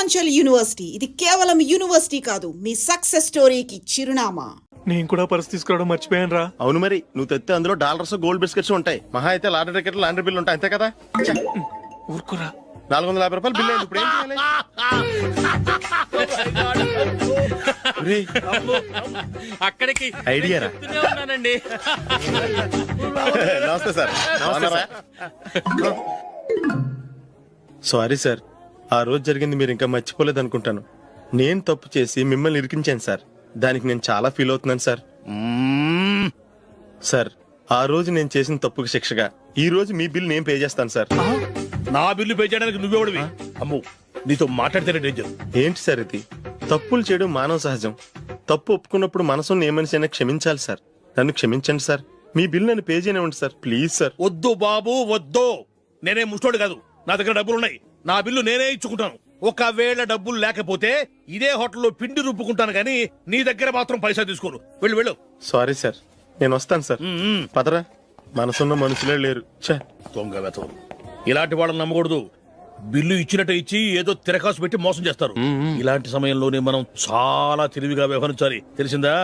Purvanchal university ఇది కేవలం university కాదు, మీ సక్సెస్ స్టోరీకి చిరునామా. నేను కూడా పర్స్ తీసుకురావడం మర్చిపోయాను రా. అవును మరి, నువ్వు తెస్తే అందులో డాలర్స్ గోల్డ్ బిస్కెట్స్ ఉంటాయి. మహా అయితే లాటరీ టికెట్ లాండ్రీ బిల్లు ఉంటాయి, అంతే కదా. ఊరుకురా. 450 రూపాయలు బిల్లు అయింది. ఇప్పుడు ఏం చేయాలి? అక్కడికి ఐడియా రా. ఉన్నానండి. నమస్తే సార్. సారీ సార్, ఆ రోజు జరిగింది మీరు ఇంకా మర్చిపోలేదు అనుకుంటాను. నేను తప్పు చేసి మిమ్మల్ని ఇరికించాను సార్. దానికి నేను చాలా ఫీల్ అవుతున్నాను సార్. సార్, ఆ రోజు నేను చేసిన తప్పుకి శిక్షగా ఈ రోజు మీ బిల్ నేను పే చేస్తాను సార్. నా బిల్లు పే చేయడానికి నువ్వెవడివి? అమ్ము, నీతో మాట్లాడితేనే డేంజర్. ఏంటి సార్ ఇది? తప్పులు చేయడం మానవ సహజం. తప్పు ఒప్పుకున్నప్పుడు మనసుని ఏ మనిషి అయినా క్షమించాలి సార్. నన్ను క్షమించండి సార్. మీ బిల్ నన్ను పే చేయనివ్వండి సార్, ప్లీజ్ సార్. వద్దు బాబు వద్దు. నేనే ముష్టోడు కాదు, నా దగ్గర డబ్బులున్నాయి. నా బిల్లు నేనే ఇచ్చుకుంటాను. ఒకవేళ డబ్బులు లేకపోతే ఇదే హోటల్లో పిండి రుబ్బుకుంటాను గానీ నీ దగ్గర మాత్రం పైసా తీసుకోను. వెళ్ళు వెళ్ళు. సారీ సార్, నేను వస్తాను సార్. పదరా, మనసున్న మనుషులే లేరు. దొంగ వెతవు. ఇలాంటి వాళ్ళని నమ్మకూడదు. బిల్లు ఇచ్చినట్టు ఇచ్చి ఏదో తిరకాసు పెట్టి మోసం చేస్తారు. ఇలాంటి సమయంలోనే మనం చాలా తెలివిగా వ్యవహరించాలి, తెలిసిందా?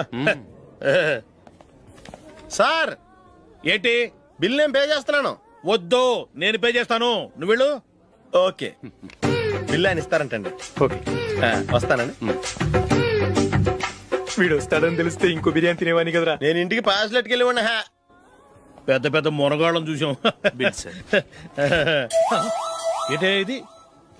సార్, ఏంటి? బిల్ నేను పే చేస్తున్నాను. వద్దు, నేను పే చేస్తాను. నువ్వు వెళ్ళు. ఓకే, బిల్ ఆయన ఇస్తారంటండి. ఓకే, వస్తానండి. వీడు వస్తాడని తెలిస్తే ఇంకో బిర్యానీ తినేవాని కదరా. నేను ఇంటికి పాస్లెట్కి వెళ్ళివ్వండి. పెద్ద పెద్ద మునగాళ్ళం చూసాం. ఏంటే ఇది?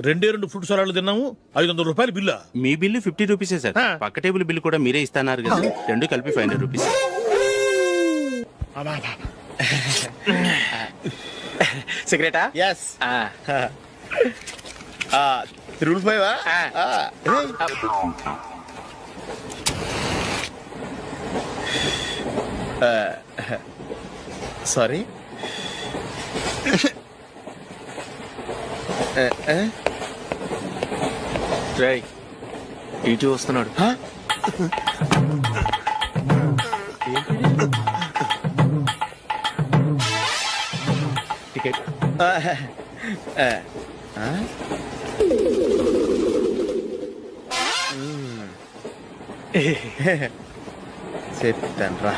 2 ఫ్రూట్ సలాడ్లు తిన్నాము, 500 రూపాయలు బిల్లా? మీ బిల్లు 50 రూపీసే సార్. పక్క టేబుల్ బిల్లు కూడా మీరే ఇస్తాన్నారు కదా, రెండు కలిపి 500 రూపీస్. సిగరెటా? ఎస్. 355. సారీ. రేయ్, ఇటు వస్తున్నాడు. టికెట్. చెప్తాను రా.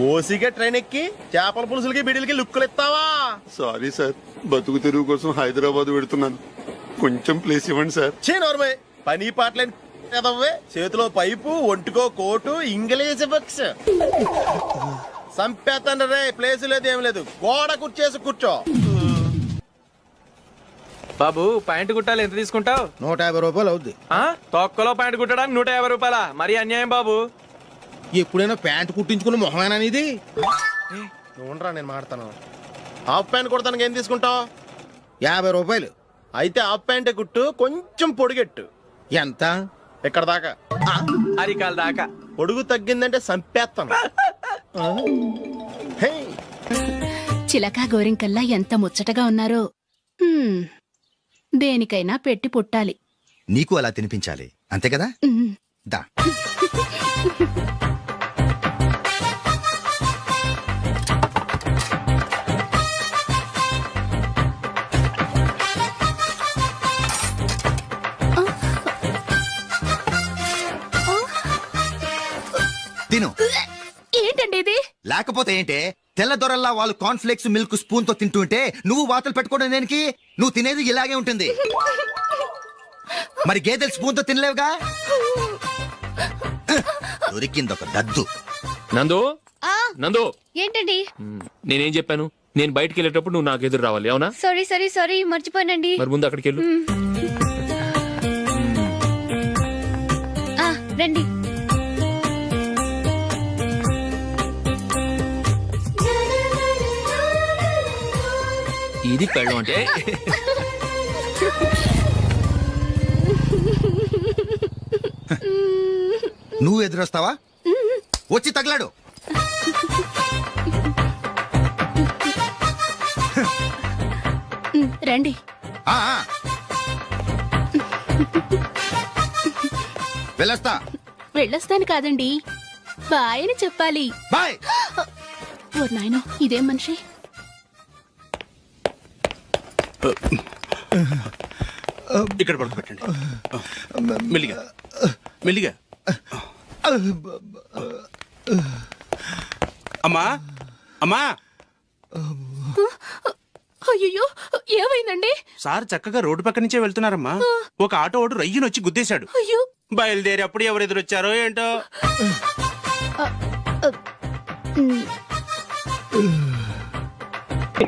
ఓసిగా ట్రైన్ ఎక్కి చేపల పులుసులకి బిడిలకి లుక్కులు ఇస్తావా? సారీ సార్, బతుకు తెరువు కోసం హైదరాబాద్ పెడుతున్నాను, కొంచెం ప్లేస్ ఇవ్వండి సార్. నోర్మే, పని పాటలేని కదవ్వే. చేతిలో పైపు, ఒంటికో కోటు, ఇంగ్లీష్ బుక్స్. సంపేతండ్రి రే, ప్లేస్ లేదు ఏం లేదు. గోడ కుర్చేసి కూర్చో. బాబు, ప్యాంటు కుట్టాలి, ఎంత తీసుకుంటావు? 150 రూపాయలు అవుద్ది. తొక్కలో ప్యాంటు కుట్టడానికి 150 రూపాయల? మరి అన్యాయం బాబు. ఎప్పుడైనా ప్యాంటు కుట్టించుకున్న మొహమేనా ఇది? చూడరా, నేను మాడతాను. హాఫ్ ప్యాంట్ కుడతానికి ఏం తీసుకుంటావు? 50 రూపాయలు. అయితే హాఫ్ ప్యాంటే కుట్టు, కొంచెం పొడిగెట్టు. ఎంత? ఎక్కడ దాకా? అరికాల దాకా. పొడుగు తగ్గిందంటే సంపేస్తాను. చిలకా గోరింకల్లా ఎంత ముచ్చటగా ఉన్నారో. దేనికైనా పెట్టి పుట్టాలి. నీకు అలా తినిపించాలి, అంతే కదా? దా. తిను. ఏంటండి ఇది? లేకపోతే ఏంటే, తెల్లదొరల్లా వాళ్ళు కార్న్ఫ్లేక్స్ మిల్క్ స్పూన్ తో తింటుంటే నువ్వు వాతలు పెట్టుకోవడం దేనికి? నువ్వు తినేది ఇలాగే ఉంటుంది. మరి గేదెలు స్పూన్ తో తినలేవుగా. దొరికిందొక దద్దు. నందు, నందు, ఏంటండి? నేనేం చెప్పాను? నేను బయటికి వెళ్ళేటప్పుడు నువ్వు నాకు ఎదురు రావాలి, అవునా? సారీ మర్చిపోయానండి. మరి ముందు అక్కడికి వెళ్ళు. రండి. ఇది పెళ్ళం అంటే. నువ్వు ఎదురొస్తావా? వచ్చి తగలాడు. రండి. వెళ్ళొస్తా. వెళ్ళొస్తాను కాదండి, బాయ్ అని చెప్పాలి. బాయ్. ఓ నాయనో ఇదేం మనిషి. ఇక్కడ పడుకోబెట్టండి. మెల్లిగా మెల్లిగా. అమ్మా అమ్మా, అయ్యో ఏమైందండి? సార్ చక్కగా రోడ్డు పక్క నుంచే వెళ్తున్నారమ్మా. ఒక ఆటో ఓడు రయ్యను వచ్చి గుద్దేశాడు. అయ్యో బయలుదేరి అప్పుడు ఎవరు ఎదురొచ్చారో ఏంటో.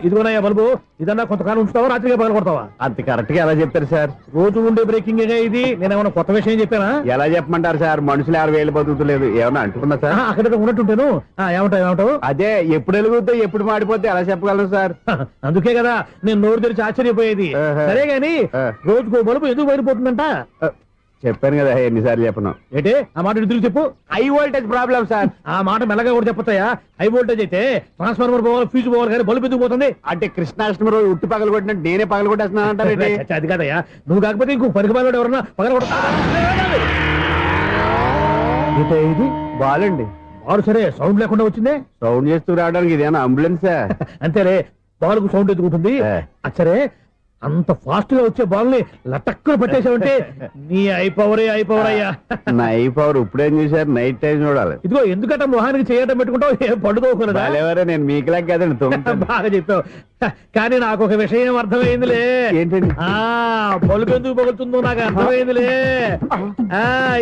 ఇదిగోనయ్యా బల్బు, ఇదన్నా కొంతకాలం ఉంచుతావా రాత్రిగా పగల కొడతావా? అంత కరెక్ట్ గా ఎలా చెప్తారు సార్? రోజు ఉండే బ్రేకింగ్ ఇది. నేనేమన్నా కొత్త విషయం చెప్పానా? ఎలా చెప్పమంటారు సార్? మనుషులు 60,000 బతుకుతలేదు, ఏమన్నా అంటున్నా సార్? అక్కడ ఉన్నట్టుంటాను. ఏమంటావు? అదే ఎప్పుడు వెలుగుద్దో ఎప్పుడు మాడిపోతే ఎలా చెప్పగలను సార్? అందుకే కదా నేను నోరు తెరిచి ఆశ్చర్యపోయేది. సరే గాని రోజుకో బల్బు ఎందుకు బయటపోతుందంట? చెప్పాను కదా ఎన్నిసార్లు చెప్పను. ఏంటే ఆ మాట తిరిగి చెప్పు. High voltage problem sir. ఆ మాట మెల్లగా కూడా చెప్పొచ్చాయా? హై వోల్టేజ్ అయితే ట్రాన్స్ఫార్మర్ పోవాలి, ఫ్యూజ్ పోవాలి, కానీ బల్బు ఎందుకు పోతుంది? అంటే కృష్ణాష్టమి రోజు ఉట్టి పగలు కొట్టినట్టు నేనే పగలు కొట్టేస్తున్నానంటారు. అది కాదయ్యా, నువ్వు కాకపోతే ఇంకో పరిగణలో ఎవరన్నా పగల కొడతా. ఇది బాలండి. బాలు సరే సౌండ్ లేకుండా వచ్చిందే. సౌండ్ చేస్తూ రావడానికి ఇదేనా అంబులెన్సా? అంతేలే, బాలుకు సౌండ్ ఎదుగుతుంది. సరే అంత ఫాస్ట్ గా వచ్చే బాల్ ని లటక్కున పట్టేసావంటే నీ ఐపవర్ అయ్యా. నా ఐ పవర్ ఇప్పుడేం చూసారు? నైట్ టైం చూడాలి. ఇదిగో ఎందుకంటే మొహానికి చేయటం పెట్టుకుంటావు, ఏం పండుకోకూడదా? ఎవరే నేను మీకులా కదండి. బాగా చెప్పావు. కానీ నాకు ఒక విషయం అర్థమైందిలే. ఏంటండి? బల్బు ఎందుకు పగులుతుందో నాకు అర్థమైందిలే.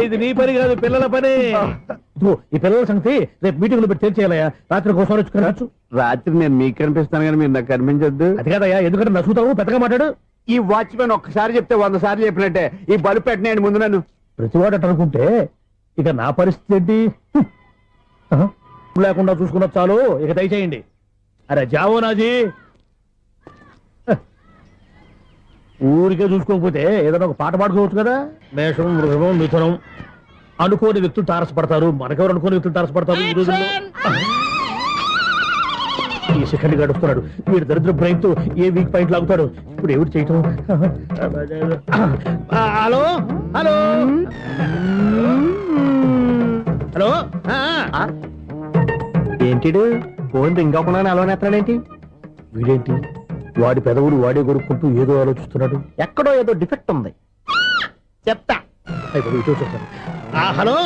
ఇది నీ పని కాదు, పిల్లల పని. ఈ పిల్లల సంగతి రేపు మీటింగ్ లో పెట్టి తెలిసేయాలయ్యా. రాత్రి కోసం వచ్చుకోవచ్చు. రాత్రి నేను మీకు కనిపిస్తాను కానీ మీరు నాకు కనిపించొద్దు. అది కాదయ్యా, ఎందుకంటే నసుగుతావు, పెద్దగా మాట్లాడు. ఈ వాచ్మెన్ ఒక్కసారి చెప్తే 100 సార్లు చెప్పినట్టే. ఈ బల్బు పెట్టినాయండి ముందు నన్ను. ప్రతివాడట అనుకుంటే ఇక నా పరిస్థితి ఏంటి? లేకుండా చూసుకున్న చాలు, ఇక దయచేయండి. అరే జావో నాజీ, ఊరికే చూసుకోకపోతే ఏదైనా ఒక పాట పాడుకోవచ్చు కదా. మేషం, వృషభం, మిథునం అనుకోని వ్యక్తులు తారసపడతారు. మనకెవరు అనుకోని వ్యక్తులు తారసపడతారు ఈ రోజుల్లో? ఈ సెకండ్ గడుపుతున్నాడు వీడు దరిద్ర బ్రెయిన్ తో. ఏ వీక్ పాయింట్ లాగుతాడు ఇప్పుడు? ఎవరు చేయటం? Hello hello hello. ఏంటి ఫోన్ రింగ్ అవ్వకుండా అలవనేస్తాడేంటి? వీడేంటి వాడి పెదవులు వాడే కొడుకుంటూ ఏదో ఆలోచిస్తున్నాడు. ఎక్కడో ఏదో డిఫెక్ట్ ఉంది. చెప్తా. హలో,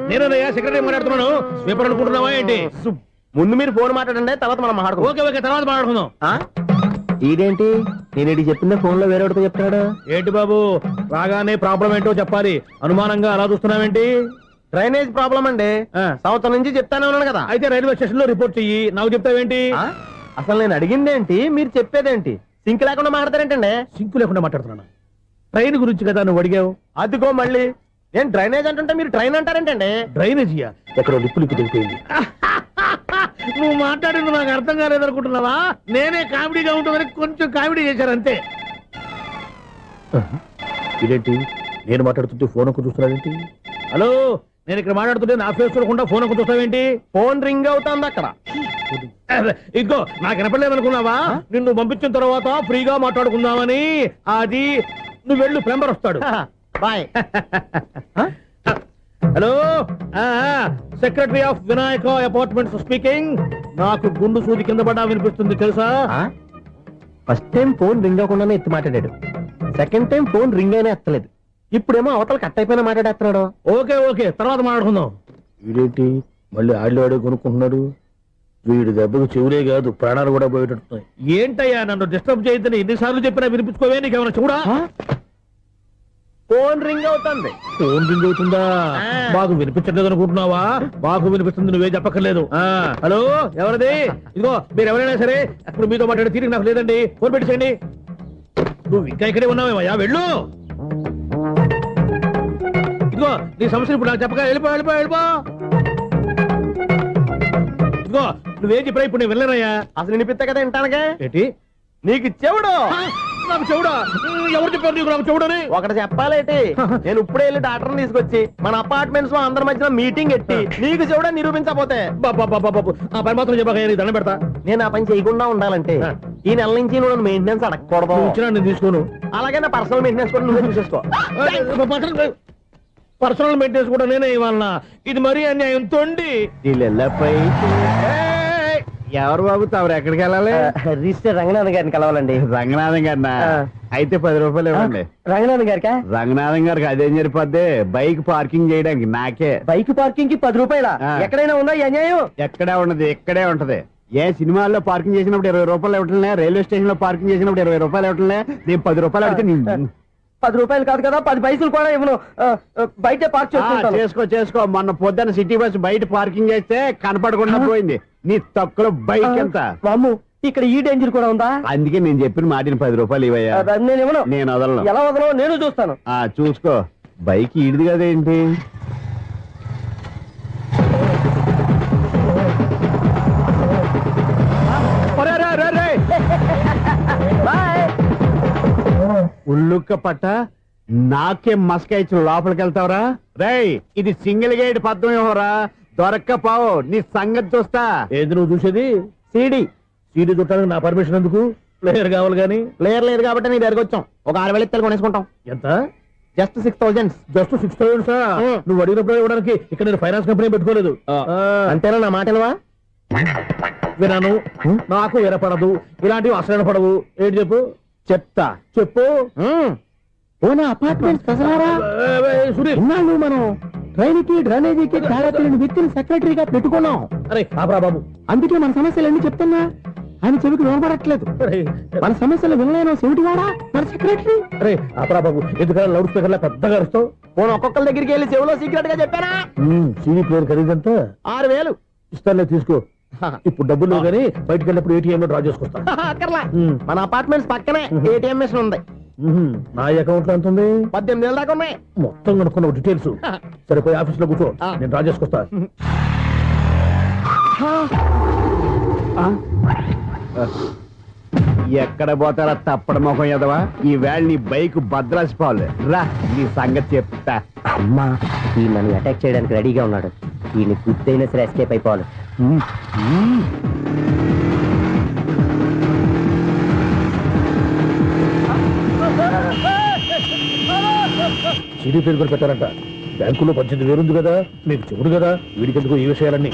నేనయ్యా సెక్రటరీ మాట్లాడుతున్నాను. స్వీపర్ అనుకుంటున్నావా ఏంటి? ముందు మీరు ఫోన్ మాట్లాడండి, తర్వాత మనం మాట్లాడుకో. ఓకే ఓకే, తర్వాత మాట్లాడుకుందాం. ఇదేంటి నేను చెప్పిందే ఫోన్ లో వేరే చెప్తాడు? ఏంటి బాబు, రాగానే ప్రాబ్లం ఏంటో చెప్పాలి. అనుమానంగా అలా చూస్తున్నావేంటి? డ్రైనేజ్ ప్రాబ్లం అండి. సంవత్సరం నుంచి చెప్తానే ఉన్నాను కదా. అయితే రైల్వే స్టేషన్ లో రిపోర్ట్ చెయ్యి. నాకు చెప్తావేంటి? అసలు నేను అడిగిందేంటి, మీరు చెప్పేదేంటి? సింక్ లేకుండా మాట్లాడతారేంటండి? సింక్ లేకుండా మాట్లాడుతున్నాను. ట్రైన్ గురించి కదా నువ్వు అడిగావు. అదిగో మళ్ళీ నేను డ్రైనేజ్ అంటుంటే మీరు ట్రైన్ అంటారేంటండి? డ్రైనేజీయా? ఎక్కడో లిప్పులికి దిగిపోయింది. నువ్వు మాట్లాడింది నాకు అర్థం కాలేదనుకుంటున్నావా? నేనే కామెడీగా ఉంటుందని కొంచెం కామెడీ చేశారు అంతే. ఇదేంటి నేను మాట్లాడుతుంటే ఫోన్ ఒక్క చూస్తున్నావేంటి? హలో, నేను ఇక్కడ మాట్లాడుతుంటే నా ఫేస్ చూడకుండా ఫోన్ ఒక్క చూస్తావేంటి? ఫోన్ రింగ్ అవుతుంది అక్కడ. ఇదిగో నాకు వినపడలేదనుకున్నావా? నిన్ను పంపించిన తర్వాత ఫ్రీగా మాట్లాడుకుందామని. అది నువ్వు వెళ్ళు, ప్లంబర్ వస్తాడు. Bye. Hello, secretary of Vinayaka apartments speaking. నాకు గుండు సూది కింద పడ్డా వినిపిస్తుంది తెలుసా? ఫస్ట్ టైం ఫోన్ రింగ్ అవ్వకుండానే ఎత్తి మాట్లాడాడు. సెకండ్ టైం ఫోన్ రింగ్ అయినా ఎత్తలేదు. ఇప్పుడేమో అవతల కట్ అయిపోయినా మాట్లాడేస్తున్నాడు. ఓకే ఓకే, తర్వాత మాట్లాడుకుందాం. వీడేంటి మళ్ళీ ఆడిలో కొనుక్కుంటున్నాడు? వీడి దెబ్బకు చెవులే కాదు, ప్రాణాలు కూడా పోయేటట్టున్నాయి. ఏంటయ్యా నన్ను డిస్టర్బ్ చేయొద్దని ఎన్నిసార్లు చెప్పినా వినిపించుకోవే? నీకేమైనా చూడా? ఫోన్ రింగ్ అవుతుంది. ఫోన్ రింగ్ అవుతుందా? మాకు వినిపించట్లేదు అనుకుంటున్నావా? మాకు వినిపిస్తుంది, నువ్వే చెప్పక్కర్లేదు. హలో, ఎవరిది? ఇదిగో మీరు ఎవరైనా సరే ఇప్పుడు మీతో మాట్లాడే తీరిక నాకు లేదండి. ఫోన్ పెట్టేసేయండి. నువ్వు ఇంకా ఇక్కడే ఉన్నావేమయ్యా, వెళ్ళు. ఇదిగో నీ సమస్యలు ఇప్పుడు నాకు చెప్పక వెళ్ళిపో వెళ్ళిపో వెళ్ళిపో. ఇదిగో నువ్వేం చెప్పరా ఇప్పుడు నేను వెళ్ళానయ్యా. అసలు వినిపిస్తా కదా వింటానగా. ఏంటి నీకు చెవుడు? నాకు చెవుడా? ఎవరు చెప్పారు నీకు నాకు చెవుడని? ఒకటి చెప్పాలేటి, నేను ఇప్పుడే వెళ్ళి డాక్టర్ని తీసుకొచ్చి మన అపార్ట్మెంట్స్ లో అందరి మధ్యన మీటింగ్ ఎట్టి నీకు చెవుడా నిరూపించకపోతే ఆ పని మాత్రం చెప్పక దండం పెడతా. నేను ఆ పని చేయకుండా ఉండాలంటే ఈ నెల నుంచి నువ్వు మెయింటెనెన్స్ అడగకూడదు. ఇచ్చినా నేను తీసుకోను. అలాగే నా పర్సనల్ మెయింటెనెన్స్ కూడా నువ్వే చూసేసుకో. పర్సనల్ మెయింటెనెన్స్ కూడా నేనే ఇవ్వాలన్నా? ఇది మరీ అన్యాయం తొండి. ఎవరు బాబు తమరు ఎక్కడికి వెళ్ళాలి? రిజిస్టర్ రంగనాథ్ గారిని కలవాలండి. రంగనాథం గారినా? అయితే 10 రూపాయలు ఇవ్వండి. రంగనాథ్ గారికా? రంగనాథం గారికి అదేం సరిపోద్ది, బైక్ పార్కింగ్ చేయడానికి నాకే. బైక్ పార్కింగ్ కి 10 రూపాయల? ఎక్కడైనా ఉందా ఈ అన్యాయం? ఎక్కడే ఉండదు, ఇక్కడే ఉంటది. ఏ సినిమాల్లో పార్కింగ్ చేసినప్పుడు 20 రూపాయలు ఇవ్వట్లే, రైల్వే స్టేషన్ లో పార్కింగ్ చేసినప్పుడు 20 రూపాయలు ఇవ్వట్లే, నేను 10 రూపాయలు అడిగితే 10 రూపాయలు కాదు కదా, 10 పైసలు కూడా ఇవ్వను. బయట పార్క్ చేసుకుంటాను. చేసుకో. మొన్న పొద్దున్న సిటీ బస్ బయట పార్కింగ్ చేస్తే కనపడకుండా పోయింది. నీ తక్కువ బైక్ ఎంత? మాము ఇక్కడ ఈ డేంజర్ కూడా ఉందా? అందుకే నేను చెప్పిన మాటిని 10 రూపాయలు ఇవ్వయ్యా. నేను ఇవ్వను. నేను వదలను. ఎలా వదలను నేను చూస్తాను. చూసుకో. బైక్ ఈడిది కదేంటి? ఉల్లుక్క పట్ట నాకే మస్క ఇచ్చిన లోపలికి వెళ్తావరా? రేయ్, ఇది సింగిల్ గేట్ పద్మం ఇవ్వరా, దొరక్కపోవు నీ సంగతి చూస్తా. ఏది నువ్వు చూసేది? సీడీ చుట్టానికి నా పర్మిషన్ ఎందుకు? ప్లేయర్ కావాలి గానీ. ప్లేయర్ లేదు కాబట్టి నీ దగ్గరకు వచ్చాం. ఒక 6,000 ఇత్తలు కొనేసుకుంటాం. ఎంత? జస్ట్ 6,000. జస్ట్ 6,000? నువ్వు అడిగినప్పుడు ఇవ్వడానికి ఇక్కడ నేను ఫైనాన్స్ కంపెనీ పెట్టుకోలేదు. అంతేనా నా మాటలవా? వినాను, నాకు వినపడదు, ఇలాంటివి అసలు వినపడవు. ఏంటి చెప్పు? చెప్తా. చెప్పు. అపార్ట్మెంట్ ఇన్నాళ్ళు మనం ట్రైన్కి డ్రైనేజీకి డ్రైవర్ని వ్యక్తిని సెక్రటరీగా పెట్టుకున్నాం. అరే ఆపరా బాబు, అందుకే మన సమస్యలన్నీ చెప్తున్నా. ఆయన చెవికి వినపడట్లేదు. మన సమస్యలు వినలేను చెవిటివాడా మన సెక్రటరీ. అరే ఆపరా బాబు, ఎందుకన్నా లౌడ్ స్పీకర్ లా పెద్దగా అరుస్తావు? పోను ఒక్కొక్కరి దగ్గరికి వెళ్ళి చెవిలో సీక్రెట్ గా చెప్పానా? సీడీ ప్లేయర్ ఖరీదంతా 6,000 ఇస్తానులే, తీసుకో. ఇప్పుడు డబ్బులు లేవు కానీ బయటకు వెళ్ళినప్పుడు ఏటీఎం లో డ్రా చేసుకొస్తా. మన అపార్ట్మెంట్స్ పక్కనే ఏటీఎం మిషన్ ఉంది. నా అకౌంట్ లో ఎంత ఉంది? 18,000 దాకా ఉన్నాయి. మొత్తం కనుక్కున్న డీటెయిల్స్. సరిపోయి ఆఫీస్ లో కూర్చో, నేను డ్రా చేసుకొస్తా. ఎక్కడ పోతారా తప్పడ మొఖం ఎదవా? ఈ వేళ నీ బైక్ భద్రాసిపోవాలి. రా, నీ సంగతి చెప్తా. అమ్మా, ఈ నన్ను అటాక్ చేయడానికి రెడీగా ఉన్నాడు. ఈయన గుద్దైనా సరే ఎస్కేప్ అయిపోవాలి. సీడీ పేరు కూడా పెట్టారంట. బ్యాంకులో 18,000 ఉంది కదా, మీకు చెవుడు కదా, వీడికెందుకు ఈ విషయాలన్నీ?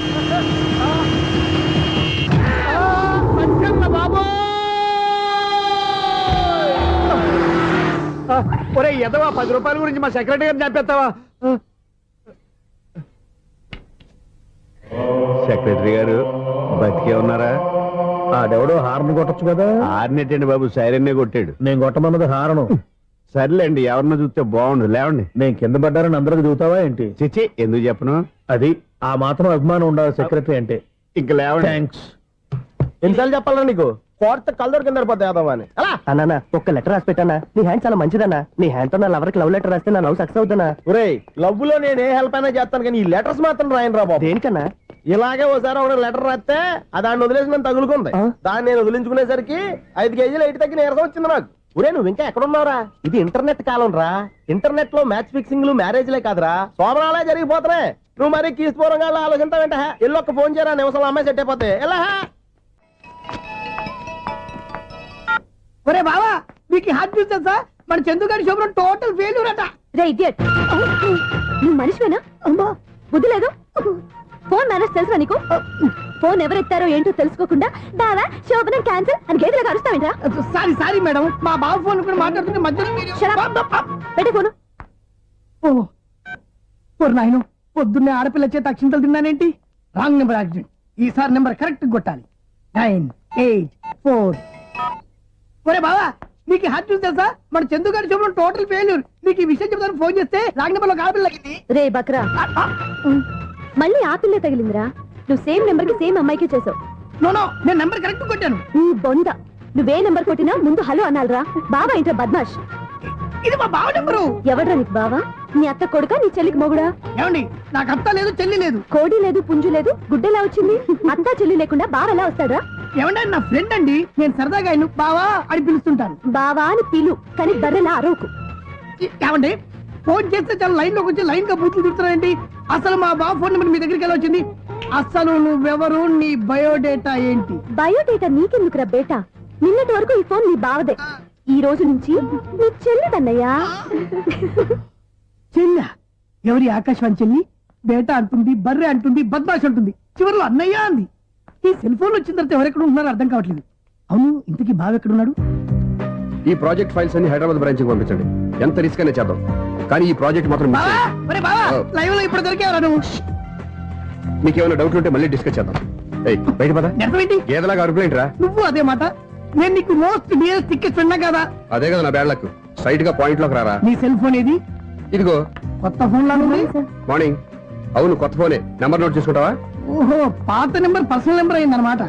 ఒరే ఎదవా, 10 రూపాయల గురించి మా సెక్రటరీ గారిని చంపేస్తావా? సెక్రటరీ గారు బతికే ఉన్నారా? ఆడెవడో హార్న్ కొట్టచ్చు కదా. హార్న్ ఏంటండి బాబు, సైరన్నే కొట్టాడు. నేను కొట్టమన్నది హారను. సర్లేండి, ఎవరన్నా చూస్తే బాగుండు. లేవండి. నేను కింద పడ్డారని అందరికి చూతావా ఏంటి? చిచ్చి, ఎందుకు చెప్పను? అది ఆ మాత్రం అభిమానం ఉండాలి సెక్రటరీ అంటే. ఇంకా లేవండి. థ్యాంక్స్. ఎన్నిసార్లు చెప్పాలా నీకు? కోర్త కలర్ కింద పడతాయని. అన్నా ఒక్క లెటర్ రాసి పెట్టానా? నీ హ్యాండ్ చాలా మంచిదన్నా. నీ హ్యాండ్ తో నా లవర్కి లవ్ లెటర్ రాస్తే నా లవ్ సక్సెస్ అవుతానా? ఒరే, లవ్ లో నేను ఏ హెల్ప్ అయినా చేస్తాను కానీ ఈ లెటర్స్ మాత్రం రాయను రా బాబు. దేనికన్నా? ఇలాగే ఓసారి ఒక లెటర్ రాస్తే దాన్ని వదిలేసి నన్ను తగులుకుంది. దాన్ని నేను వదిలించుకునేసరికి 5 కేజీలు 8 తగ్గి నీరసం వచ్చింది నాకు. ఒరే, నువ్వు ఇంకా ఎక్కడున్నావురా? ఇది ఇంటర్నెట్ కాలం రా. ఇంటర్నెట్ లో మ్యాచ్ ఫిక్సింగ్లు మ్యారేజ్లే కాదురా, శోభనాలే జరిగిపోతున్నాయి. నువ్వు మరి కీస్పూరంగా ఆలోచించావేంట? ఎల్లొక్క ఫోన్ చేయరా, నిమిషంలో అమ్మాయి సెట్ అయిపోతే. ఎలా? ఒరే బావా, మీకు హార్ట్ చూస్తా మన చందుగారి శుభ్రం టోటల్ ఫెయిల్యూర్ అట. రే ఇడియట్, నువ్వు మనిషివేనా? అమ్మా, బుద్ధి లేదు. ఫోన్ మేనేజ్ తెలుసా నీకు? ఫోన్ ఎవరెత్తారో ఏంటో తెలుసుకోకుండా బావా శోభనం క్యాన్సిల్ అని గేదెలకు అరుస్తావేంట్రా? సారీ మేడం, మా బావ ఫోన్ కూడా మాట్లాడుతుంటే మధ్యలో పెట్టే ఫోను. నాయను, పొద్దున్నే ఆడపిల్ల చేత అక్షింతలు తిన్నానేంటి? Wrong number accident. ఈసారి నెంబర్ కరెక్ట్ కొట్టాలి. 984. ఒరే బావా, నీకు హార్ట్ చూసి తెలుసా? మన చందు గారి శుభ్రం టోటల్ ఫెయిల్యూర్. నీకు ఈ విషయం చెప్తాను ఫోన్ చేస్తే రాంగ్ నెంబర్ లో ఆడపిల్ల తగ్గింది. రే బక్రా, మళ్ళీ ఆ పిల్లే తగిలిందిరా. నువ్వు సేమ్ నెంబర్ కి సేమ్ అమ్మాయికే చేసావు. నో, నేను నెంబర్ కరెక్ట్ కొట్టాను. నీ బొంద, నువ్వే నెంబర్ కొట్టినా ముందు హలో అనాలిరా. బావా ఏంట్రా బద్మాష్? ఇది మా బావ నెంబరు. ఎవడ్రా నీకు బావా? నీ అత్త కొడుకా, నీ చెల్లికి మొగుడా? ఏమండి, నాకు అత్త లేదు, చెల్లి లేదు. కోడి లేదు, పుంజు లేదు, గుడ్డెలా వచ్చింది? అత్త చెల్లి లేకుండా బావ ఎలా వస్తాడా? ఏమంటే నా ఫ్రెండ్ అండి, నేను సరదాగా ఆయన బావా అని పిలుస్తుంటాను. బావా అని పిలు, కానీ బర్రెలా అరవకు. ఏమండి, ఫోన్ చేస్తే చాలా లైన్ లోకి వచ్చి లైన్ గా బూతులు తిడుతున్నాయండి. అసలు మా బావ ఫోన్ నెంబర్ మీ దగ్గరికి ఎలా వచ్చింది? అసలు నువ్వెవరు, నీ బయోడేటా ఏంటి? బయోడేటా నీకెందుకురా బేటా? నిన్నటి వరకు ఈ ఫోన్ నీ బావదే. ఈ రోజు నుంచి నీ చెల్లిదన్నయ్యా. చెల్ల? ఎవరి ఆకాశవాణి చెల్లి? బేటా అంటుంది, బర్రె అంటుంది, బద్మాష్ అంటుంది, చివరిలో అన్నయ్య అంది. ఈ సెల్ ఫోన్ వచ్చిన తర్వాత ఎవరెక్కడ ఉంటున్నారో అర్థం కావట్లేదు. అవును, ఇంతకీ బావ ఎక్కడున్నాడు? ఈ ప్రాజెక్ట్ ఫైల్స్ అన్ని హైదరాబాద్ బ్రాంచ్ కి పంపించండి. ఎంత రిస్క్ అయినా చేద్దాం, కానీ ఈ ప్రాజెక్ట్ మాత్రం miss బావా, చేయొద్దు. ఒరే బావా, లైవ్ లో ఇప్పుడు దొరికేవరా నువ్వు? మీకు ఏమైనా డౌట్ ఉంటే మళ్ళీ డిస్కస్ చేద్దాం. ఏయ్, బయట పద. నిజమేంటి? గేదలాగా అరుపులేంట్రా? నువ్వు అదే మాట. నేను నీకు మోస్ట్ డియరెస్ట్ టికెట్స్ ఉన్నా కదా. అదే కదా నా బ్యాడ్ లక్. స్ట్రైట్ గా పాయింట్ లోకి రారా. నీ సెల్ ఫోన్ ఏది? ఇదిగో. కొత్త ఫోన్ లాగా ఉంది. మార్నింగ్. అవును, కొత్త ఫోనే. నెంబర్ నోట్ చేసుకుంటావా? ఓహో, పాత నెంబర్ పర్సనల్ నెంబర్ అయిందన్నమాట.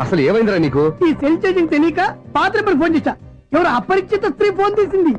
అసలు ఏమైందిరా నీకు? ఈ సెల్ చేసింగ్ తెలియక పాత నెంబర్ ఫోన్ చేశా. ఎవరు అపరిచిత స్త్రీ ఫోన్ తీసింది.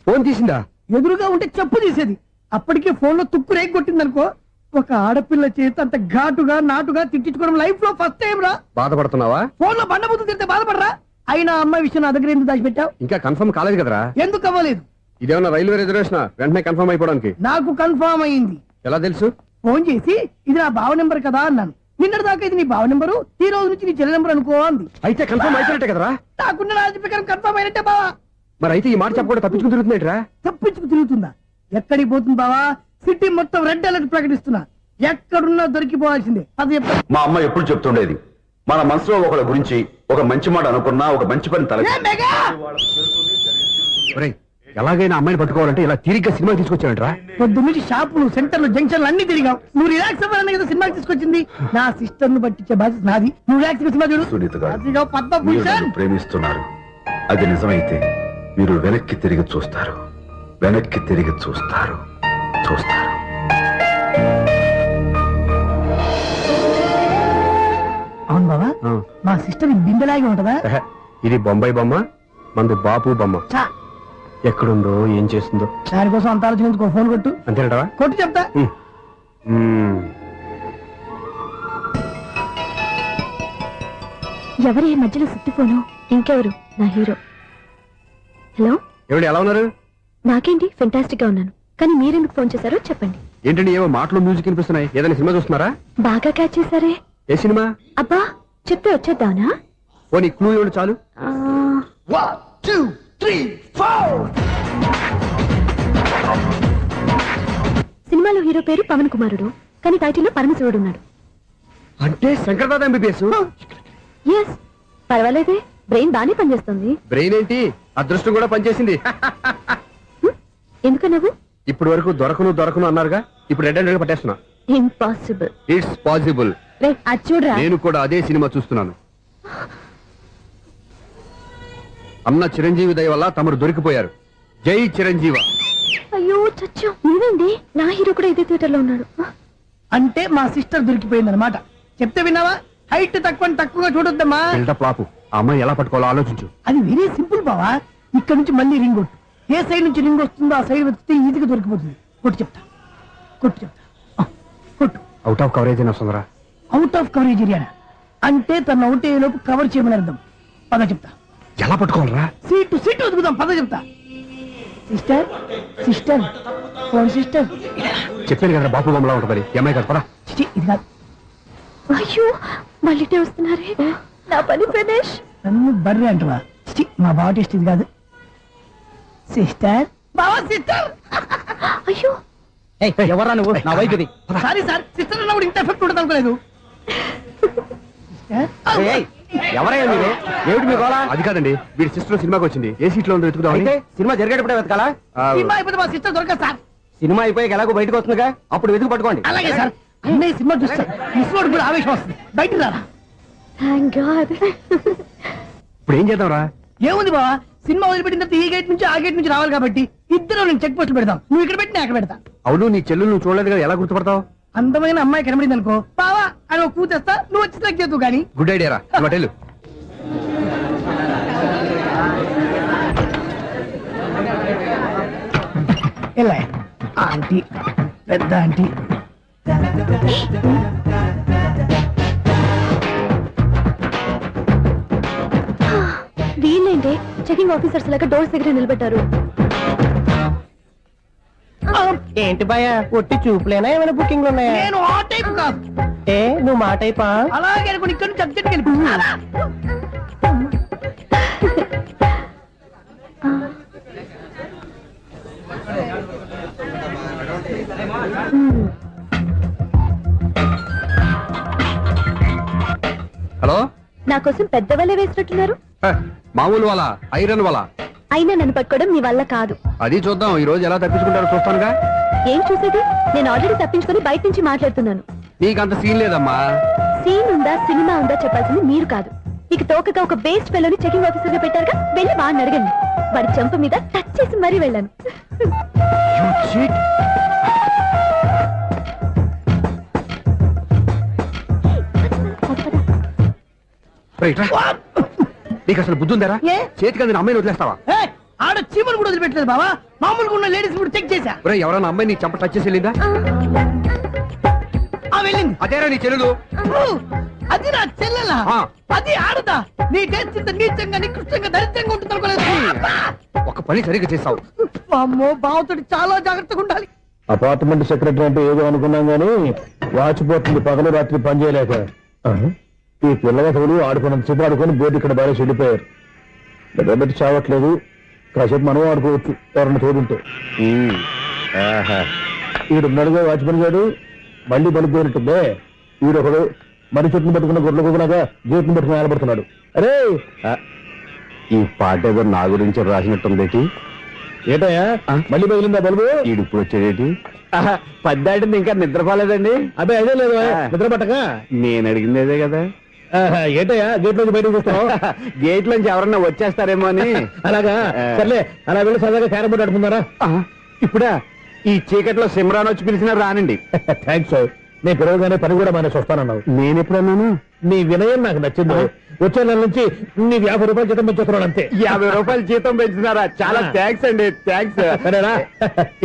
ఫోన్ తీసిందా? ఎదురుగా ఉంటే చెప్పు తీసేది. అప్పటికే ఫోన్ లో తుక్కు రేగి కొట్టిందనుకో. ఒక ఆడపిల్ల చేత అంత ఘాటుగా నాటుగా తిట్టించుకోవడం లైఫ్ లో ఫస్ట్ టైం రా. బాధపడుతున్నావా? ఫోన్ లో బండబుద్ధి తింటే బాధపడరా? అయినా అమ్మాయి విషయం నా దగ్గర ఎందుకు దాచిపెట్టావు? ఇంకా కన్ఫర్మ్ కాలేదు కదరా. ఎందుకు అవ్వలేదు? ఇదేమన్నా రైల్వే రిజర్వేషన్? వెంటనే కన్ఫర్మ్ అయిపోవడానికి. నాకు కన్ఫర్మ్ అయింది. ఎలా తెలుసు? ఫోన్ చేసి ఇది నా బావ నెంబర్ కదా అన్నాను. నిన్నటి దాకా ఇది నీ బావ నెంబరు, ఈ రోజు నుంచి నీ చెల్లి నెంబర్ అనుకో అంది. అయితే కన్ఫర్మ్ అయిపోయినట్టే కదరా. నాకున్న రాజు ప్రకారం కన్ఫర్మ్ అయినట్టే బావా. మరి అయితే ఈ మాట చెప్పకుండా తప్పించుకుని తిరుగుతున్నట్రా? తప్పించుకు తిరుగుతుందా? ఎక్కడికి పోతుంది బావా? సిటీ మొత్తం రెడ్ అలర్ట్ ప్రకటిస్తున్నా. ఎక్కడున్నా దొరికిపోవాల్సిందే. అది చెప్తా. మా అమ్మ ఎప్పుడు చెప్తుండేది, మన మనసులో ఒకళ్ళ గురించి ఒక మంచి మాట అనుకున్నా ఒక మంచి పని తల. ఎలాగైనా అమ్మాయిని పట్టుకోవాలంటే ఇలా తిరిగ్గా సినిమా తీసుకొచ్చానంట్రా. పొద్దు నుంచి షాపులు, సెంటర్లు, జంక్షన్లు అన్ని తిరిగావు. నువ్వు రిలాక్స్ అవ్వాలని కదా సినిమాకి తీసుకొచ్చింది. నా సిస్టర్ ను పట్టించే బాధ్యత నాది. నువ్వు రిలాక్స్ సినిమా చూడు. సునీత గారు, అదిగో మీరు పద్మభూషణ్. నన్ను ప్రేమిస్తున్నారు. అది నిజమైతే మీరు వెనక్కి తిరిగి చూస్తారు, వెనక్కి తిరిగి చూస్తారు, చూస్తారు. అవును బావా, మా సిస్టర్ బిందెలాగే ఉంటదా? ఇది బొంబాయి బొమ్మ, మంది బాపు బొమ్మ. చా, ఎక్కడుందో ఏం చేస్తుందో దానికోసం అంత ఆలోచించుకో. ఫోన్ కొట్టు. అంతేనటవా? కొట్టు చెప్తా. ఎవరి మధ్యలో సుత్తి ఫోను? ఇంకెవరు? నా హీరో. హలో, ఎవరు ఎలా ఉన్నారు? నాకేంటి ఫెంటాస్టిక్ గా ఉన్నాను, కానీ మీరెందుకు ఫోన్ చేశారో చెప్పండి. ఏంటండి ఏవో మాటలు మ్యూజిక్ వినిపిస్తున్నాయి? ఏదైనా సినిమా చూస్తున్నారా? బాగా క్యాచ్ చేశారే. ఏ సినిమా? అబ్బా, చెప్తే వచ్చేద్దానా? ఓ నీ క్లూ ఇవ్వండి చాలు. సినిమాలో హీరో పేరు పవన్ కుమారుడు, కానీ టైటిల్లో పరమశివుడు ఉన్నాడు. అంటే శంకర్దాద ఎంబీబీఎస్. ఎస్, పర్వాలేదే, బ్రెయిన్ బానే పనిచేస్తుంది. బ్రెయిన్ ఏంటి, అదృష్టం కూడా పనిచేసింది. ఎందుకన్నావు? ఇప్పటి వరకు దొరకను అన్నారుగా, ఇప్పుడు రెడ్ హ్యాండెడ్ గా పట్టేస్తున్నా. ఇంపాసిబుల్. It's possible. అది చూడరా. నేను కూడా అదే సినిమా చూస్తున్నాను. అన్న చిరంజీవి దయ వల్ల తమరు దొరికిపోయారు. జై చిరంజీవ. అయ్యో చచ్చు, నీవేంటి? నా హీరో కూడా ఇదే థియేటర్ లో ఉన్నాడు. అంటే మా సిస్టర్ దొరికిపోయింది అనమాట. చెప్తే విన్నావా? హైట్ తక్కువగా చూడొద్దమ్మా. బిల్డప్ లాపు. ఆ అమ్మాయి ఎలా పట్టుకోవాలో ఆలోచించు. అది వెరీ సింపుల్ బావా. ఇక్కడ నుంచి మళ్ళీ రింగ్ కొట్టు. ఏ సైడ్ నుంచి రింగ్ వస్తుందో ఆ సైడ్ వెతికితే ఈజీగా దొరికిపోతుంది. కొట్టు చెప్తా. కొట్టు. అవుట్ ఆఫ్ కవరేజ్ అయినా వస్తుందరా? అవుట్ ఆఫ్ కవరేజ్ ఏరియా అంటే తన అవుట్ అయ్యే లోపు కవర్ చేయమని అర్థం. పద చెప్తా. ఎలా పట్టుకోవాలరా? సీటు వెతుకుదాం. పద చెప్తా. Sister phone sister. చెప్పాను కదా బాపు బొమ్మలా ఉంటుంది. ఏమై కదా పడా. ఇది కాదు. అయ్యో, మళ్ళీ వస్తున్నారే. నా పని ఫినిష్. నన్ను బర్రె అంటవా? మా బావ టేస్ట్ ఇది కాదు. సిస్టర్, బావా సిస్టర్. అయ్యో, ఎవరా నువ్వు? నా వైఫ్ ఇది. సారీ సార్, సిస్టర్ అన్నప్పుడు ఇంత ఎఫెక్ట్ ఉండదు అనుకోలేదు. ఎవరైనా మీరు? ఏమిటి మీ గోళ? అది కాదండి, వీడి సిస్టర్ సినిమాకి వచ్చింది. ఏ సీట్ లో ఉందో వెతుకుదాం. సినిమా జరిగేటప్పుడే వెతకాలా? సినిమా అయిపోతే మా సిస్టర్ దొరకదు సార్. సినిమా అయిపోయాక ఎలాగో బయటకు వస్తుందిగా, అప్పుడు వెతుకు పట్టుకోండి. అలాగే సార్. అన్నయ్య సినిమా చూస్తారు, ముసలోడు కూడా ఆవేశం వస్తుంది. బయట రారా. Thank God. ఇప్పుడు ఏం చేద్దాం రా? ఏముంది బావా, సినిమా వదిలిపెట్టిన తర్వాత ఈ గేట్ నుంచి ఆ గేట్ నుంచి రావాలి కాబట్టి ఇద్దరు నేను చెక్ పోస్టులు పెడతాం. నువ్వు ఇక్కడ పెట్టి నేను అక్కడ పెడతా. అవును, నీ చెల్లెలు నువ్వు చూడలేదు కదా, ఎలా గుర్తుపడతావు? అందమైన అమ్మాయి కనబడింది అనుకో, బావా అని ఒక కూతేస్తా, నువ్వు వచ్చి సెలెక్ట్ చేద్దు కానీ. గుడ్ ఐడియా రా. హోటల్ ఎలా ఆంటీ, పెద్ద ఆంటీ. వీళ్ళేంటి చెకింగ్ ఆఫీసర్స్ లాగా డోర్స్ దగ్గర నిలబెట్టారు. ఏంటి భయ, ఒట్టి చూపులేనా ఏమైనా బుకింగ్ ఉన్నాయా? నేను ఆ టైప్ కాదు. నువ్వు మా టైపా? అలాగే అనుకుని ఇక్కడ నుంచి అర్జెంట్కి వెళ్ళిపోతున్నా. నా కోసం పెద్ద వలే వేసినట్టున్నారు. మామూలు వాళ్ళ ఐరన్ వాళ్ళ అయినా నన్ను పట్టుకోవడం మీ వల్ల కాదు. అది చూద్దాం ఈ రోజు ఎలా తప్పించుకుంటారో చూస్తానుగా. ఏం చూసేది? నేను ఆల్రెడీ తప్పించుకొని బయట నుంచి మాట్లాడుతున్నాను. నీకంత సీన్ లేదమ్మా. సీన్ ఉందా సినిమా ఉందా చెప్పాల్సింది మీరు కాదు. మీకు తోకగా ఒక బేస్ట్ ఫెలోని చెకింగ్ ఆఫీసర్ గా పెట్టారుగా, వెళ్ళి వాడిని అడగండి. వాడి చెంప మీద టచ్ చేసి మరీ వెళ్ళాను. నీకు అసలు బుద్ధి ఉందారా? చేతికి అందిన అమ్మాయిని వదిలేస్తావా? ఆడ చీమలు కూడా వదిలిపెట్టలేదు బావా. మామూలుగా ఉన్న లేడీస్ కూడా చెక్ చేశా. ఎవరైనా అమ్మాయి నీ చెంప టచ్ చేసి వెళ్ళిందా? వెళ్ళింది. అదేరా నీ చెల్లెలు. అది నా చెల్లెలా? అది ఆడదా? నీ టేస్ట్ ఇంత నీచంగా నికృష్టంగా దరిద్రంగా ఉంటుంది అనుకోలేదు. ఒక పని సరిగ్గా చేస్తావు. అమ్మో బావతోటి చాలా జాగ్రత్తగా ఉండాలి. అపార్ట్మెంట్ సెక్రటరీ అంటే ఏదో అనుకున్నాం గానీ వాచిపోతుంది పగలు రాత్రి పని చేయలేక. ఈ పిల్లగతులు ఆడుకున్నంత సేపు ఆడుకొని బోర్డు ఇక్కడ బాగా చెడిపోయారు. నిద్రబెట్టి చావట్లేదు. కాసేపు మనం ఆడుకోవచ్చు ఎవరన్నా తోడుంటే. ఈడున్నాడుగా వాచ్మెన్ గారు, మళ్ళీ బలిపోయినట్టుందే. ఈడొకడు మరి చెట్టును పట్టుకున్న గొడ్ల కుక్కలాగా గేట్ను పట్టుకుని నిలబడుతున్నాడు. అరే ఈ పాట ఏదో నా గురించి రాసినట్టుంది. ఏటయ్యా మళ్ళీ పగిలిందా బల్బు? ఈడు ఇప్పుడు వచ్చేదేటి? పద్దాటింది ఇంకా నిద్రపోలేదండి. అదే అదే లేదు నిద్ర పట్టక. నేను అడిగింది అదే కదా. ఏటయ్యా గేట్ నుంచి బయటకు చూస్తావు? గేట్ నుంచి ఎవరన్నా వచ్చేస్తారేమో అని. అలాగా సర్లే, అలా వెళ్ళి సరదాగా క్యారం బోర్డు ఆడుకున్నారా? ఇప్పుడా? ఈ చీకట్లో సిమ్రాన్ వచ్చి పిలిచినా రానండి. థ్యాంక్స్. నేను పిలవగానే పని కూడా మానేసి వస్తానన్నావు. నేను ఎప్పుడన్నాను? నీ వినయం నాకు నచ్చింది. వచ్చే నెల నుంచి నీ 50 రూపాయలు జీతం పెంచుతున్నాను అంతే. 50 రూపాయలు జీతం పెంచుతున్నారా? చాలా థ్యాంక్స్ అండి. థ్యాంక్స్. సరేనా?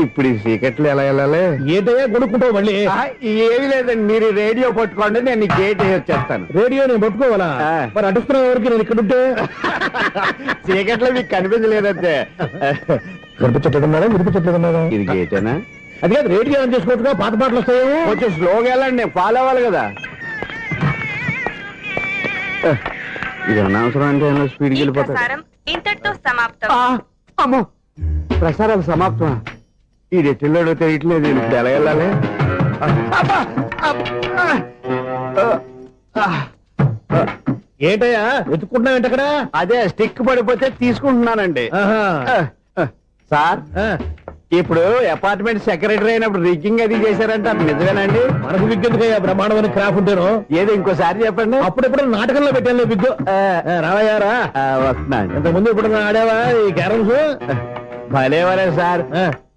ఇప్పుడు ఈ చీకట్లు ఎలా వెళ్ళాలి? ఏంటయ్యా కొనుక్కుంటావు మళ్ళీ? ఏమీ లేదండి, మీరు రేడియో పట్టుకోండి, నేను గేట్ వచ్చేస్తాను. రేడియో నేను పట్టుకోవాలా? మరి అడుస్తున్న వరకు నేను ఇక్కడ ఉంటే చీకట్లో మీకు కనిపించలేదంటే. కనిపించట్లేదన్నారా? వినిపించట్లేదన్నారా? ఇది గేటేనా? అది కాదు, రేడియో ఆన్ చేసుకోవచ్చుగా, పాత పాటలు వస్తాయేమో. కొంచెం స్లోగా వెళ్ళండి, నేను ఫాలో అవ్వాలి కదా. ఇది అనవసరం అంటే స్పీడ్కి వెళ్ళిపోతాడు. ఇంతటితో సమాప్తం. అమ్మో, ప్రసారాలు సమాప్తం. ఈ రెట్టిల్లోడో తెలియట్లేదు, ఇప్పుడు ఎలా వెళ్ళాలి? ఏంటయ్యా వెతుక్కుంటున్నావు ఏంటి అక్కడ? అదే స్టిక్ పడిపోతే తీసుకుంటున్నానండి. సార్, ఇప్పుడు అపార్ట్మెంట్ సెక్రటరీ అయినప్పుడు రిగ్గింగ్ అది చేశారంటే అది నిజమేనండి? మనకు విగ్గు ఎందుకయ్యా, బ్రహ్మాండమైన క్రాఫ్ ఉంటాను. ఏదో ఇంకోసారి చెప్పండి. అప్పుడెప్పుడు నాటకంలో పెట్టాను విగ్గు. రావయ్యారా? వస్తున్నాను. ఇంతకుముందు ఇప్పుడు ఆడావా ఈ క్యారమ్స్? భలేవరే సార్.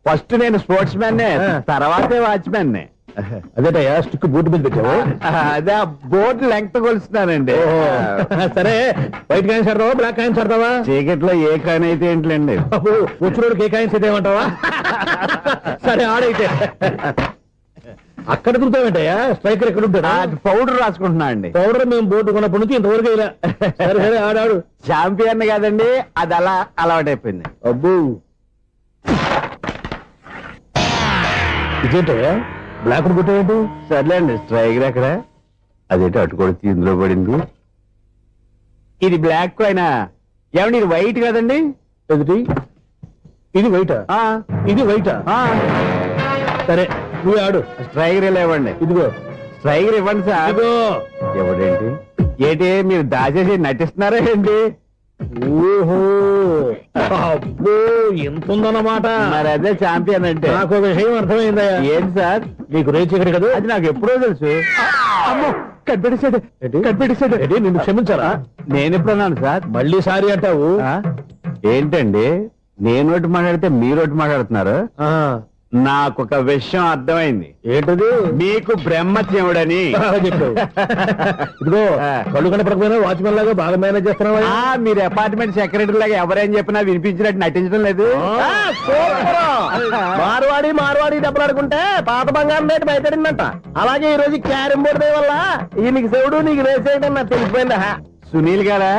ఫస్ట్ నేను స్పోర్ట్స్ మ్యాన్, తర్వాతే వాచ్మెన్. అదేటయ్యా స్టిక్ బోర్డు మీద పెట్టావు? అదే బోర్డు లెంగ్త్ కొలుస్తున్నానండి. సరే, వైట్ కాయిన్స్ ఆడతావా బ్లాక్ కాయిన్స్ ఆడతావా? చీకట్లో ఏ కాయిన్ అయితే ఏంటండి, వచ్చినోడికి ఏ కాయిన్స్ అయితే ఏమంటావా? సరే ఆడైతే. అక్కడ దొరుకుతావేంటయ్యా? స్ట్రైకర్ ఎక్కడ ఉంటాడా? పౌడర్ రాసుకుంటున్నా అండి. పౌడర్ మేము బోర్డు కొన్నప్పటి నుంచి ఇంతవరకు ఇలా. సరే సరే ఆడాడు. ఛాంపియన్ కాదండి, అది అలా అలవాటైపోయింది. అబ్బు, ఇదేంటయ్యా బ్లాక్ కొట్టాయండి? సర్లేండి, స్ట్రైకర్ ఎక్కడ? అదేంటి అటుకొడితే ఇందులో పడింది. ఇది బ్లాక్ అయినా ఏమండి, ఇది వైట్ కదండి? ఎదుటి ఇది వైటా? ఇది వైటా? సరే నువ్వు ఆడు. స్ట్రైకర్ ఇలా ఇవ్వండి. ఇదిగో స్ట్రైకర్ ఇవ్వండి సార్. ఇదిగో. ఎవడేంటి ఏంటి మీరు దాచేసి నటిస్తున్నారా ఏంటి? ఓహో, అబ్బో ఎంత ఉందన్నమాట. మరి అదే ఛాంపియన్ అంటే. నాకు ఒక విషయం అర్థమైందా? ఏంటి సార్? నీకు రేచి ఇక్కడ కదా? అది నాకు ఎప్పుడో తెలుసు. అమ్మో, కనిపెట్టేసాడు కనిపెట్టేసాడు. నిన్ను క్షమించారా? నేను ఎప్పుడన్నాను సార్? మళ్ళీ సారీ అంటావు? ఏంటండి, నేను ఒకటి మాట్లాడితే మీరు ఒకటి మాట్లాడుతున్నారు. నాకు ఒక విషయం అర్థమైంది. ఏంటది? మీకు బ్రహ్మత్యముడని చెప్పావు. ఇదిగో, కళ్ళు కనపడకపోయినా వాచ్మెన్ లాగా బాగా మేనేజ్ చేస్తున్నావా? మీరు అపార్ట్మెంట్ సెక్రటరీ లాగా ఎవరైనా చెప్పినా వినిపించినట్టు నటించడం లేదు. మార్వాడి దెబ్బలాడుకుంటే పాత బంగారం రేటు బయటడిందంట. అలాగే ఈ రోజు క్యారం బోర్డు వల్ల ఈయనకి శివుడు నీకు రేసేయడం నాకు తెలిసిపోయిందా? సునీల్ గారా,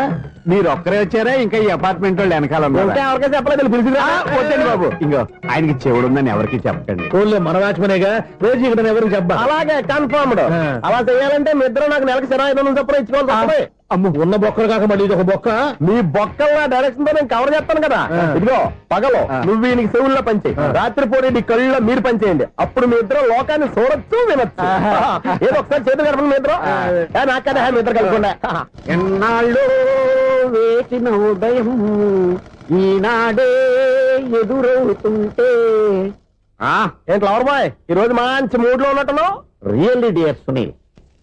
మీరు ఒక్కరే వచ్చారా? ఇంకా ఈ అపార్ట్మెంట్ వాళ్ళు వెనకాల ఎవరికీ చెప్పలేదు, పిలిచిరా. వద్దండి బాబు, ఇంకో ఆయనకి చెవుడు ఉందని ఎవరికి చెప్పకండి. మన వాచ్మనేగా, రోజు ఇక్కడ ఎవరికి చెప్ప. అలాగే కన్ఫర్మ్డ్. అలా చేయాలంటే మీ ఇద్దరు నాకు నెలకి 25,000 చొప్పున ఇచ్చుకోవాలి. అమ్మ ఉన్న బొక్కలు కాక మళ్ళీ ఇది ఒక బొక్క. నీ బొక్కల్లా డైరెక్షన్ తో నేను కవర్ చేస్తాను కదా. ఇదిగో పగలో నువ్వు ఈయనకి చెవుల్లో పంచే, రాత్రిపూట నీ కళ్ళలో మీరు పంచేయండి. అప్పుడు మీ ఇద్దరు లోకాన్ని చూడొచ్చు వినొచ్చు. ఏదో ఒకసారి చేతులు కలపండి మీ ఇద్దరు. నాకదే మీ ఇద్దరు కలపకుండా. ఎన్నాళ్ళు వేసిన ఉదయం ఈనాడే ఎదురవుతుంటే. ఏంటి లవర్ బాయ్, ఈ రోజు మంచి మూడ్ లో ఉన్నట్టున్నావు. రియల్లీ డియర్ సునీల్,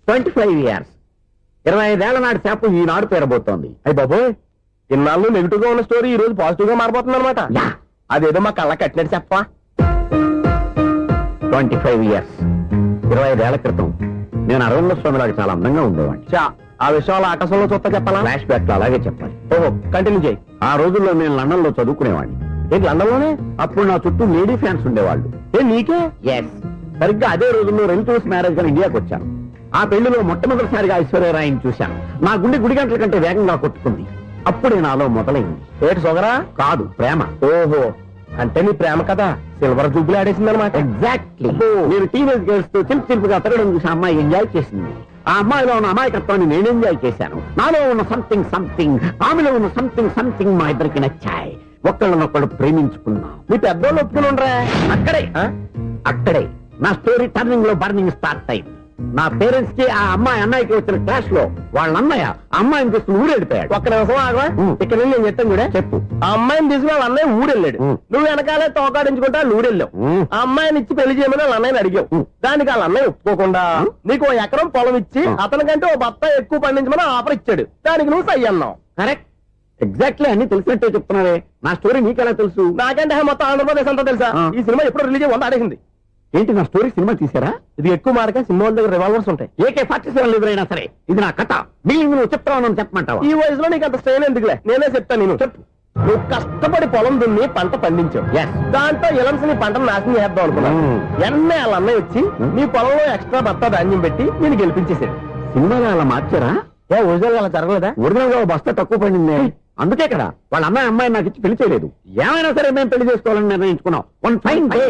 25 years 25 ఏళ్ల నాటి చేప ఈనాడు పేరబోతోంది. అయ్యి బాబోయ్, ఇన్నాళ్ళు నెగిటివ్ గా ఉన్న స్టోరీ ఈ రోజు పాజిటివ్ గా మారిపోతుంది అనమాట. అదేదో మా కళ్ళ కట్టినట్టు చెప్పా. 25 years 25 ఏళ్ల క్రితం నేను అరవింద స్వామిలాగా చాలా అందంగా ఉండేవాడిని. ఆ విషయాలు ఆకాశంలో చూస్తా చెప్పాలా? ఫ్లాష్ బ్యాక్ లో అలాగే చెప్పాలి. ఓహో, కంటిన్యూ చేయి. ఆ రోజుల్లో నేను లండన్ లో చదువుకునేవాడిని. ఏంటి లండన్ లోనే? అప్పుడు నా చుట్టూ లేడీ ఫ్యాన్స్ ఉండేవాళ్ళు. నీకే? ఎస్, సరిగ్గా అదే రోజుల్లో రిలేటివ్స్ మ్యారేజ్ గా ఇండియాకి వచ్చాను. ఆ పెళ్లిలో మొట్టమొదటిసారిగా ఐశ్వర్యరాయని చూశాను. నా గుండె గుడి గంటల కంటే వేగంగా కొట్టుకుంది. అప్పుడే నాలో మొదలైంది. ఏటి సొగరా? కాదు, ప్రేమ. ఓహో, అంటే నీ ప్రేమ కదా సిల్వర్ జూబ్లీ ఆడేసింది అనమాట. ఎగ్జాక్ట్లీ. నేను టీనేజ్ గర్ల్స్ తో చిలిపి చిలిపిగా తిరగడం చూసి అమ్మాయి ఎంజాయ్ చేసింది. ఆ అమ్మాయిలో ఉన్న అమాయకత్వాన్ని నేను ఎంజాయ్ చేశాను. నాలో ఉన్న సంథింగ్ ఆమెలో ఉన్న సంథింగ్ మా ఇద్దరికి నచ్చాయి. ఒక్కళ్ళనొక్కడు ప్రేమించుకున్నాం. మీ పెద్దోళ్ళు ఒప్పుకుని ఉండరా? అక్కడే నా స్టోరీ టర్నింగ్ లో బర్నింగ్ స్టార్ట్ అయింది. నా పేరెంట్స్ కి ఆ అమ్మాయి అన్నయ్యకి వచ్చిన క్లాష్ లో వాళ్ళ అన్నయ్య అమ్మాయిని తీసుకుని ఊరెళ్ళిపోయాడు. ఒక్క నిమిషం ఆగవా? ఇక్కడ నేను చెప్తాను కూడా. చెప్పు. ఆ అమ్మాయిని తీసుకుని వాళ్ళ అన్నయ్య ఊరెళ్ళాడు. నువ్వు వెనకాలే తోకాడించుకుంటా ఊరెళ్ళావు. ఆ అమ్మాయిని ఇచ్చి పెళ్లి చేయమని వాళ్ళ అన్నయ్యని అడిగావు. దానికి వాళ్ళ అన్నయ్య ఒప్పుకోకుండా నీకు 1 ఎకరం పొలం ఇచ్చి అతనికంటే 1 బత్త ఎక్కువ పండించమని ఆఫర్ ఇచ్చాడు. దానికి నువ్వు సై అన్నావు. కరెక్ట్, ఎగ్జాక్ట్లీ అన్ని తెలిసినట్టే చెప్తున్నావే. నా స్టోరీ నీకెలా తెలుసు? నాకంటే మొత్తం ఆంధ్రప్రదేశ్ అంతా తెలుసా? ఈ సినిమా ఎప్పుడు రిలీజ్ అయ్యి 100 ఆడేసింది. ఏంటి, నా స్టోరీ సినిమా తీసారా? ఇది ఎక్కువ మార్క సినిమా వాళ్ళ దగ్గర రివాల్వర్స్ ఉంటాయి. AK-47 ఎదురైనా సరే ఇది నా కథ. బిల్లింగ్ నువ్వు చెప్తావు చెప్పమంటావా? ఈ వయసులో నీకు అంత స్ట్రెయిన్ ఎందుకులే, నేనే చెప్తాను. నేను చెప్పు. నువ్వు కష్టపడి పొలం దున్ని పంట పండించావు. దాంతో ఇలమ్స్ నీ పంటను నాశనం చేద్దాం అనుకున్నావు. ఎన్నే వాళ్ళ అన్నయ్య వచ్చి నీ పొలంలో ఎక్స్ట్రా బత్తా ధాన్యం పెట్టి నేను గెలిపించేసాడు. సినిమాలో అలా మార్చారా? ఒరిజినల్ అలా జరగలేదా? ఒరిజినల్ గా బస్తా తక్కువ పడింది. అందుకే కదా వాళ్ళ అమ్మాయి అమ్మాయి నాకు ఇచ్చి పెళ్లి చేయలేదు. ఏమైనా సరే మేము పెళ్లి చేసుకోవాలని నిర్ణయించుకున్నాం. One fine day.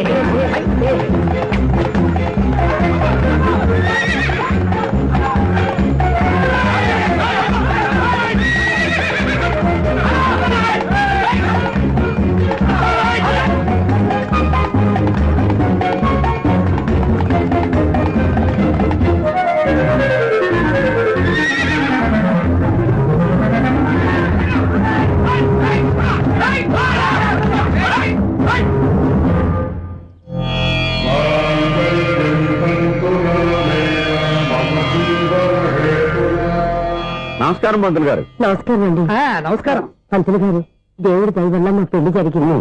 నమస్కారం పంతులు గారు. నమస్కారం అండి. నమస్కారం పంతులు గారు, దేవుడి దయ వల్ల మా పెళ్లి జరిగింది.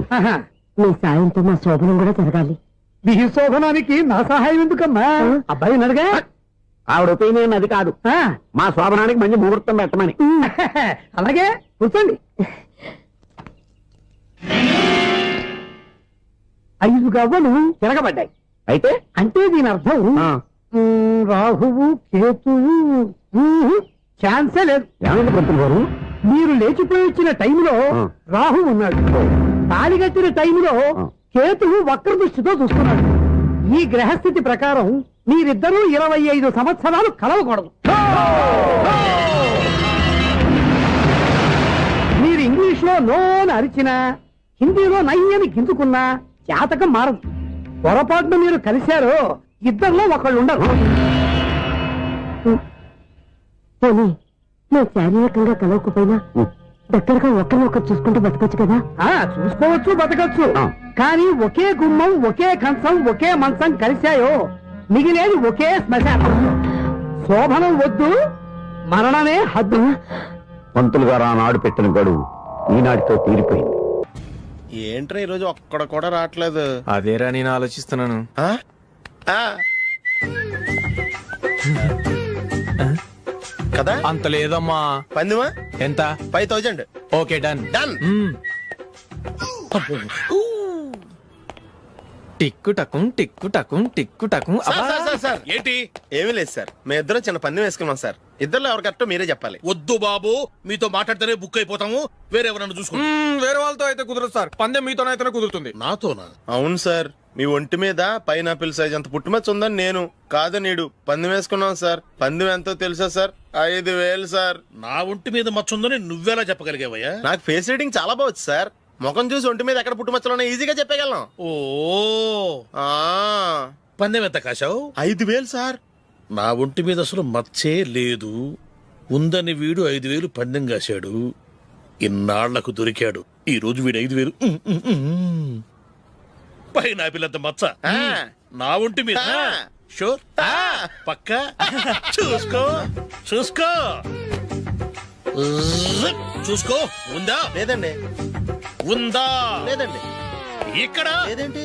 మీ సాయంతో మా శోభనం కూడా జరగాలి. మీ శోభనానికి నా సహాయం ఎందుకమ్మా? అబ్బాయి అడగా. ఆవిడ ఒపీనియన్ అది కాదు. మా శోభనానికి మంచి ముహూర్తం పెట్టమని. అలాగే కూర్చోండి. 5 గవ్వలు తిరగబడ్డాయి. అయితే అంటే దీని అర్థం రాహువు కేతువు ఛాన్సే లేదు. ఏమైంది పంతులు గారు? మీరు లేచిపోయి వచ్చిన టైంలో రాహు ఉన్నాడు. తాళిగట్టిన టైంలో కేతువు వక్ర దృష్టితో చూస్తున్నాడు. ఈ గ్రహస్థితి ప్రకారం మీరిద్దరూ 25 సంవత్సరాలు కలవకూడదు. మీరు ఇంగ్లీష్ లో నోని అరిచినా, హిందీలో నయ్యని గింజుకున్నా జాతకం మారదు. పొరపాటున మీరు కలిశారో ఇద్దరిలో ఒకళ్ళు ఉండరు. పోనీ మేము శారీరకంగా కలవకపోయినా దగ్గరగా ఒకరినొకరు చూసుకుంటూ బతకొచ్చు కదా? చూసుకోవచ్చు, బతకచ్చు. కానీ ఒకే గుమ్మం, ఒకే కంచం, ఒకే మంచం కలిశాయో మిగిలేది ఒకే శ్మశానం. శోభనం వద్దు, మరణమే హద్దు. పంతులు గారు ఆనాడు పెట్టిన గడువు ఈనాటితో తీరిపోయింది. ఏంట్రా ఈరోజు ఒక్కడ కూడా రావట్లేదు? అదేరా నేను ఆలోచిస్తున్నాను. కదా అంత లేదమ్మా. పందిమా ఎంత? 5000. Okay, done. టిక్కు టకుం టిక్కు టకుం టిక్కు టకుం. సార్ ఏంటి? ఏమీ లేదు సార్, మేము ఇద్దరం చిన్న పందెం వేసుకున్నాం సార్. ఇద్దరులో ఎవరు కరెక్టో మీరే చెప్పాలి. వద్దు బాబు, మీతో మాట్లాడితేనే బుక్ అయిపోతాము. వేరే ఎవరన్నా చూసుకుంటాం. వేరే వాళ్ళతో అయితే కుదరదు సార్. పందెం మీతోనైతేనే కుదురుతుంది. నాతోనా? అవును సార్, మీ ఒంటి మీద పైనాపిల్ సైజ్ అంత పుట్టుమచ్చ ఉందని నేను కాదు నీడు పందెం వేసుకున్నాం సార్. పందెం ఎంతో తెలుసా సార్? 5,000 సార్. నా ఒంటి మీద మచ్చ ఉందని నువ్వెలా చెప్పగలిగావయ్యా? నాకు ఫేస్ రీడింగ్ చాలా బాగుంది సార్. ముఖం చూసి ఒంటి మీద ఎక్కడ పుట్టుమచ్చలో ఈజీగా చెప్పగలం. ఓ ఆ, పందెం ఎంత కాశావు? 5,000 సార్. నా ఒంటి మీద అసలు మచ్చే లేదు, ఉందని వీడు 5,000 పందెం కాశాడు. ఇన్నాళ్లకు దొరికాడు. ఈ రోజు వీడు 5,000 పైనాపిల్ అంత మచ్చ నా ఒంటి మీద. షూర్ పక్క చూసుకో చూసుకో చూసుకో. ఉందా? లేదండి. ఉందా? లేదండి. ఇక్కడ లేదేంటి?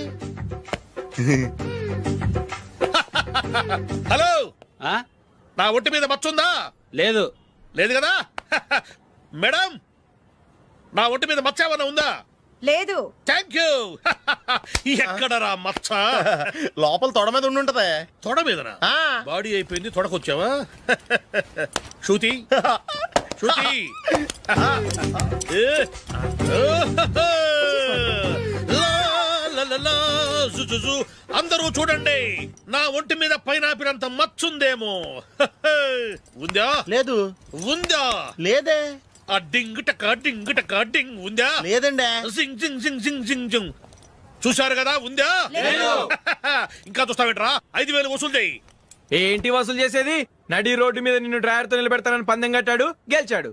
హలో, నా ఒంటి మీద మచ్చ ఉందా? లేదు. లేదు కదా? మేడం, నా ఒంటి మీద మచ్చ ఏమన్నా ఉందా? లేదు. Thank you. ఎక్కడరా మచ్చ? లోపల తొడ మీద ఉండుంటదే. తొడ మీదనా? బాడీ అయిపోయింది, తొడకొచ్చావా? శృతి శృతి. ఏ. లా, లా, లా, లా, జు, జు, జు. అందరూ చూడండి, నా ఒంటి మీద పైనాపిల్ అంత మచ్చుందేమో. ఉందా? లేదు. ఉందా? లేదే. ఆ డింగ్ టక డింగ్ టక డింగ్ ఉందా? లేదండి. జింగ్ జింగ్ జింగ్ జింగ్ జింగ్ జింగ్. చూశారు కదా? ఉందా? ఇంకా చూస్తావేంట్రా? 5,000 వసూలు చేయి. ఏంటి వసూలు చేసేది? నడి రోడ్డు మీద నిన్ను డ్రైవర్తో నిలబెడతానని పందెం కట్టాడు, గెలిచాడు.